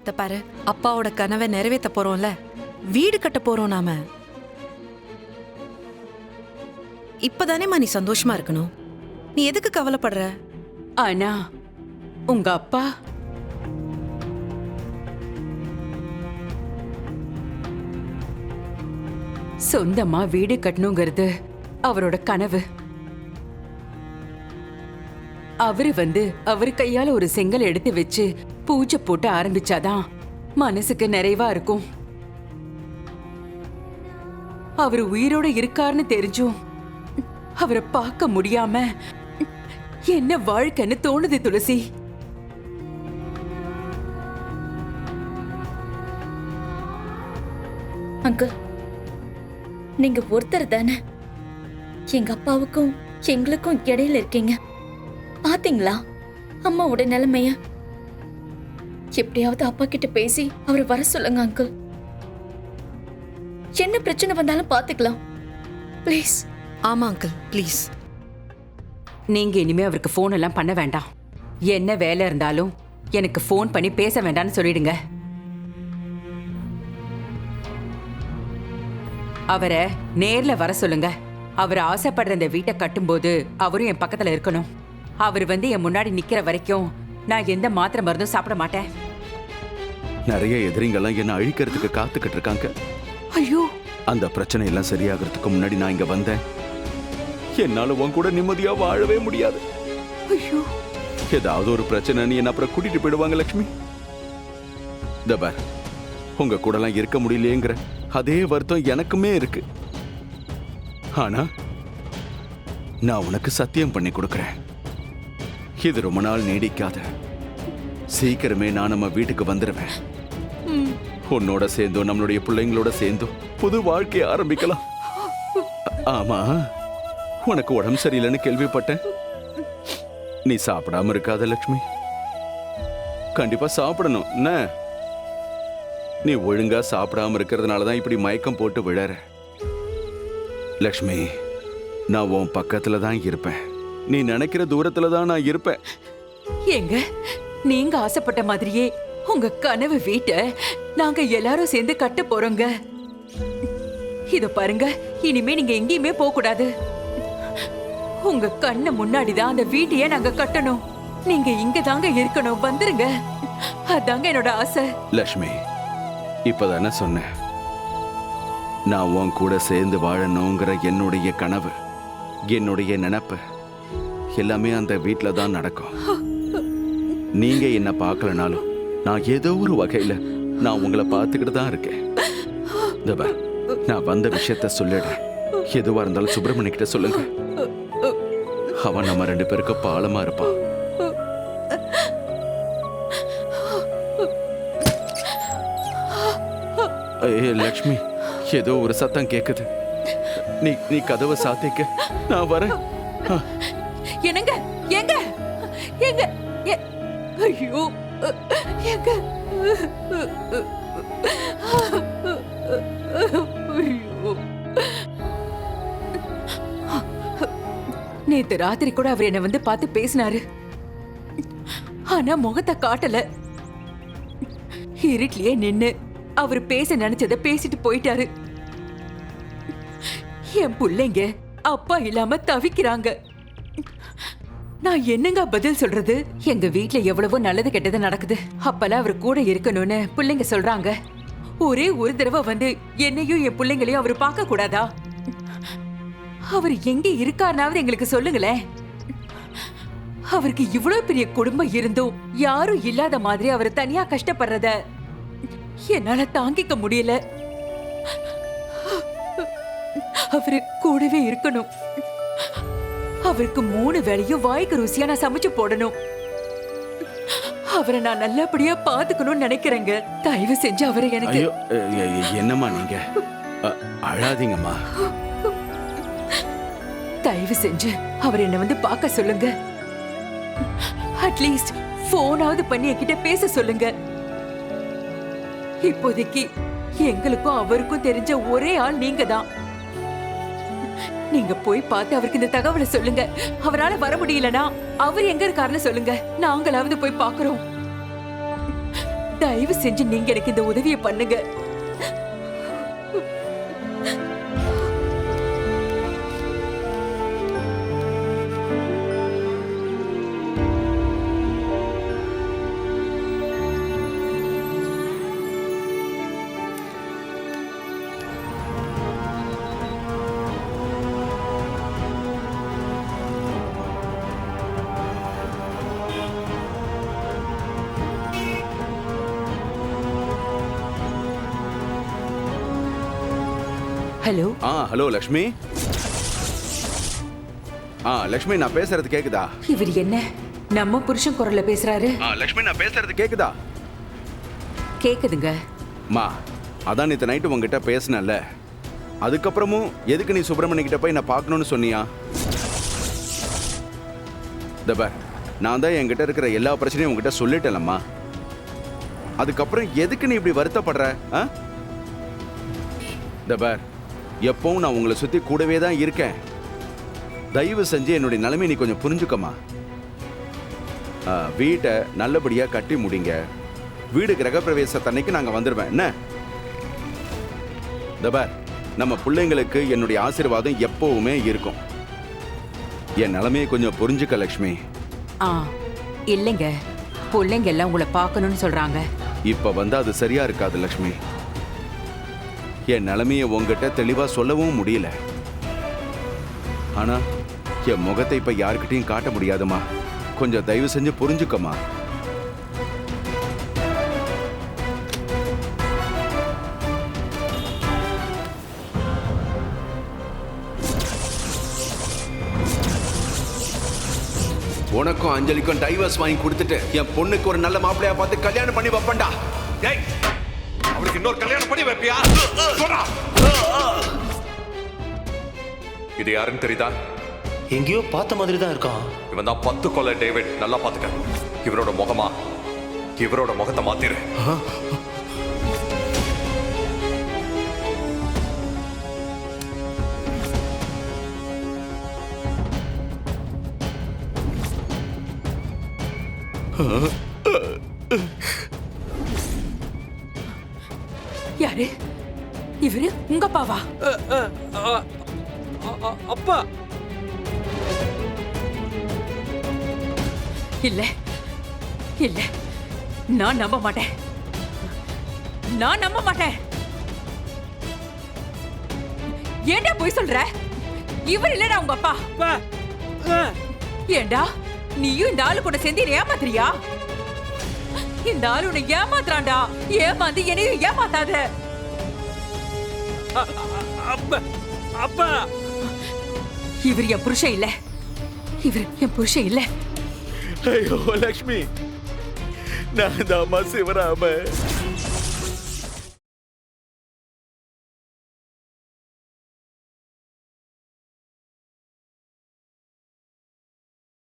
இத பாரு, அப்பாவோட கனவை நிறைவேற்ற போறோம்ல, வீடு கட்ட போறோம் நாம. இப்பதானேமா நீ சந்தோஷமா இருக்கணும். நீ எதுக்கு கவலைப்படுற? ஆனா உங்க அப்பா சொந்தமா வீடு கட்டணுங்கிறது அவரோட கனவு. அவரு கையால ஒரு செங்கல் எடுத்து வச்சு பூஜை போட்டு ஆரம்பிச்சாதான் மனசுக்கு நிறைவா இருக்கும். அவரு உயிரோட இருக்காருன்னு தெரிஞ்சும் அவரை பார்க்க முடியாம என்ன வாழ்க்கைன்னு தோணுது துளசி. அங்கிள், நீங்க ஒருத்தர் தானே எங்க அப்பாவுக்கும் எங்களுக்கும் இடையில இருக்கீங்க. பாத்தீங்களா அம்மாவோட நிலைமைய? எப்படியாவது அப்பா கிட்ட பேசி அவரை வர சொல்லுங்க அங்கிள். என்ன பிரச்சனை வந்தாலும் பாத்துக்கலாம், பிளீஸ். ஆமா அங்கிள், ப்ளீஸ். நீங்க இனிமே அவருக்கு போன் எல்லாம் பண்ண வேண்டாம். என்ன வேலை இருந்தாலும் எனக்கு போன் பண்ணி பேச வேண்டாம்னு சொல்லிடுங்க. அவரை நேர்ல வர சொல்லுங்க. அவர் ஆசைப்படுற இந்த வீட்டை கட்டும்போது அவரும் என் பக்கத்துல இருக்கணும். அவர் என் முன்னாடி நிக்கிற வரைக்கும் நான் எந்த மாத்திரை மருந்தும் சாப்பிட மாட்டேன். நிறைய எதிரிங்கெல்லாம் என்ன அழிக்கிறதுக்கு காத்துக்கிட்டு இருக்காங்க. ஐயோ, அந்த பிரச்சனை எல்லாம் சரியாகிறதுக்கு முன்னாடி நான் இங்க வந்தேன். என்னால உன் கூட நிம்மதியா வாழவே முடியாது. ஐயோ, ஏதாவது ஒரு பிரச்சனை நீ என்ன அப்புறம் கூட்டிட்டு போயிடுவாங்க லட்சுமி. தபார், உங்க கூட எல்லாம் இருக்க முடியலையேங்கிற அதே வருத்தம் எனக்குமே இருக்கு. ஆனா நான் உனக்கு சத்தியம் பண்ணி கொடுக்கறேன், இது ரொம்ப நாள் நீடிக்காத. சீக்கிரமே நான் நம்ம வீட்டுக்கு வந்துடுவேன். உன்னோட சேர்ந்தோ நம்மளுடைய பிள்ளைங்களோட சேர்ந்தோ புது வாழ்க்கையை ஆரம்பிக்கலாம். ஆமா, உனக்கு உடம்பு சரியில்லைன்னு கேள்விப்பட்டேன். நீ சாப்பிடாம இருக்காத லட்சுமி. கண்டிப்பா சாப்பிடணும். என்ன, நீ ஒழுங்கா சாப்பிடாம இருக்கிறதுனாலதான் இப்படி மயக்கம் போட்டு விழற. லட்சுமி, நான் உன் பக்கத்துல தான் இருப்பேன். நீ நினைக்கிற தூரத்துல தான் நான் இருப்பேன். ஏங்க, நீங்க ஆசைப்பட்ட மாதிரியே உங்க கனவு வீட்டை நாங்க எல்லாரும் சேர்ந்து கட்ட போறோங்க. இத பாருங்க, இனிமே நீங்க எங்கேயுமே போக கூடாது. உங்க கண்ணு முன்னாடிதான் அந்த வீட்டையே நாங்க கட்டணும். நீங்க இங்க தாங்க இருக்கணும். வந்துருங்க, அதாங்க என்னோட ஆசை. லட்சுமி, இப்பதானே சொன்னேன், நான் உன் கூட சேர்ந்து வாழணுங்கிற என்னுடைய கனவு, என்னுடைய நினைப்பு எல்லாமே அந்த வீட்டில தான் நடக்கும். நீங்க என்ன பார்க்கலனாலும் நான் ஏதோ ஒரு வகையில நான் உங்களை பார்த்துக்கிட்டு தான் இருக்கேன். நான் வந்த விஷயத்த சொல்லிடுறேன். எதுவா இருந்தாலும் சுப்பிரமணிய கிட்ட சொல்லுங்க. அவன் நம்ம 2 பேருக்கு பாலமா இருப்பான். லக்ஷ்மி, ஏதோ ஒரு சத்தம் கேக்குது. நீ கதவை சாத்திக்க, நான் வரேன். என்னங்க, எங்க எங்க? ஐயோ, எங்க? நேத்து ராத்திரி கூட அவர் என்ன பார்த்து பேசினாரு. ஆனா முகத்தை காட்டல. இருட்டிலேயே நின்னு அவர் பேச நினைச்சத பேசிட்டு போயிட்டாரு. என் பிள்ளைங்க அப்பா இல்லாம தவிக்கிறாங்க. நான் என்னங்க பதில் சொல்றது? எங்க வீட்ல எவ்வளவோ நல்லது கெட்டது நடக்குது. அப்பெல்லாம் அவர் கூட இருக்கணும்னு பிள்ளைங்க சொல்றாங்க. ஒரே ஒரு தடவை என்னையும் என் பிள்ளைங்களையும் அவர் பார்க்க கூடாதா? அவர் எங்க இருக்காருனாவது எங்களுக்கு சொல்லுங்களேன். அவருக்கு இவ்வளவு பெரிய குடும்பம் இருந்தும் யாரும் இல்லாத மாதிரி அவர் தனியா கஷ்டப்படுறத என்னால தாங்கிக்க முடியல. அவரு கூடவே இருக்கணும். அவருக்கு 3 வேளையும் வாய்க்கு ருசியா நான் சமைச்சு போடணும். அவரை நான் நல்லபடியா பாத்துக்கணும்னு நினைக்கிறேங்க. தயவு செஞ்சு அவரை எனக்கு. என்னம்மா நீங்க அழாதீங்கம்மா. தயவு செஞ்சு அவர் என்ன பார்க்க சொல்லுங்க. அட்லீஸ்ட் போனாவது பண்ணி என்கிட்ட பேச சொல்லுங்க. இப்போதைக்கு எங்களுக்கும் அவருக்கும் தெரிஞ்ச ஒரே ஆள் நீங்க தான். நீங்க போய் பார்த்து அவருக்கு இந்த தகவலை சொல்லுங்க. அவரால வர முடியலனா அவர் எங்க இருக்காருன்னு சொல்லுங்க. நாங்களாவது போய் பார்க்கறோம். தயவு செஞ்சு நீங்க எனக்கு இந்த உதவியை பண்ணுங்க. ஹலோ. ஹலோ லக்ஷ்மி. லக்ஷ்மி, நான் பேசுறது கேக்குதா? இவர் என்ன நம்ம புருஷன் குரல்ல பேசுறாரு? லக்ஷ்மி, நான் பேசுறது கேக்குதா? கேக்குதுங்க. மா, அதான் நேத்து நைட்டு உங்ககிட்ட பேசினல, அதுக்கப்புறமும் எதுக்கு நீ சுப்பிரமணிய கிட்ட போய் நான் பார்க்கணும்னு சொன்னியா? தபர், நான் தான் என்கிட்ட இருக்கிற எல்லா பிரச்சனையும் உங்ககிட்ட சொல்லிட்டேன்லம்மா. அதுக்கப்புறம் எதுக்கு நீ இப்படி வருத்தப்படுற? தபர், எப்பவும் நான் உங்களை சுத்தி கூடவே தான் இருக்கேன். தயவு செஞ்சு என்னுடைய நிலைமை நீ கொஞ்சம் புரிஞ்சுக்கமா. வீட்டை நல்லபடியா கட்டி முடிங்க. வீடு கிரகப்பிரவேசத்தன்னைக்கு நாங்க வந்துடுவேன். என்ன தபர், நம்ம பிள்ளைங்களுக்கு என்னுடைய ஆசீர்வாதம் எப்பவுமே இருக்கும். என் நிலைமையை கொஞ்சம் புரிஞ்சுக்க லக்ஷ்மி. இல்லைங்க, பிள்ளைங்க எல்லாம் உங்களை பார்க்கணும்னு சொல்றாங்க. இப்ப வந்து அது சரியா இருக்காது லக்ஷ்மி. என் நிலைமையை உங்ககிட்ட தெளிவா சொல்லவும் முடியல. ஆனா என் முகத்தை இப்ப யாருக்கிட்டையும் காட்ட முடியாதுமா. கொஞ்சம் தயவு செஞ்சு புரிஞ்சுக்கமா. உனக்கும் அஞ்சலிக்கும் டைவர்ஸ் வாங்கி கொடுத்துட்டு என் பொண்ணுக்கு ஒரு நல்ல மாப்பிள்ளையா பார்த்து கல்யாணம் பண்ணி வைப்பேன்டா. அவளுக்கு இன்னொரு கல்யாணம் பண்ணி வைப்பியா? இது யாருன்னு தெரியுதா? எங்கேயோ பார்த்த மாதிரி தான் இருக்கான். இவன் தான் 10 கொலை டேவிட். நல்லா பாத்துக்க. இவரோட முகத்தை மாத்திரு. யாரு இவரு? உங்க அப்பாவா? அப்பா இல்ல இல்ல, நான் நம்ப மாட்டேன். ஏண்டா போய் சொல்ற? இவர் இல்லடா உங்க அப்பா. ஏண்டா நீயும் இந்த ஆளு கூட சேர்ந்து ஏமாத்துறியா? இந்த ஆளு உன்னை ஏமாத்துறான்டா. ஏமாந்து என்னையும் ஏமாத்தாத. அப்பா, இவர் என் புருஷன் இல்ல. ஐயோ லக்ஷ்மி, நான் தான் சிவராம.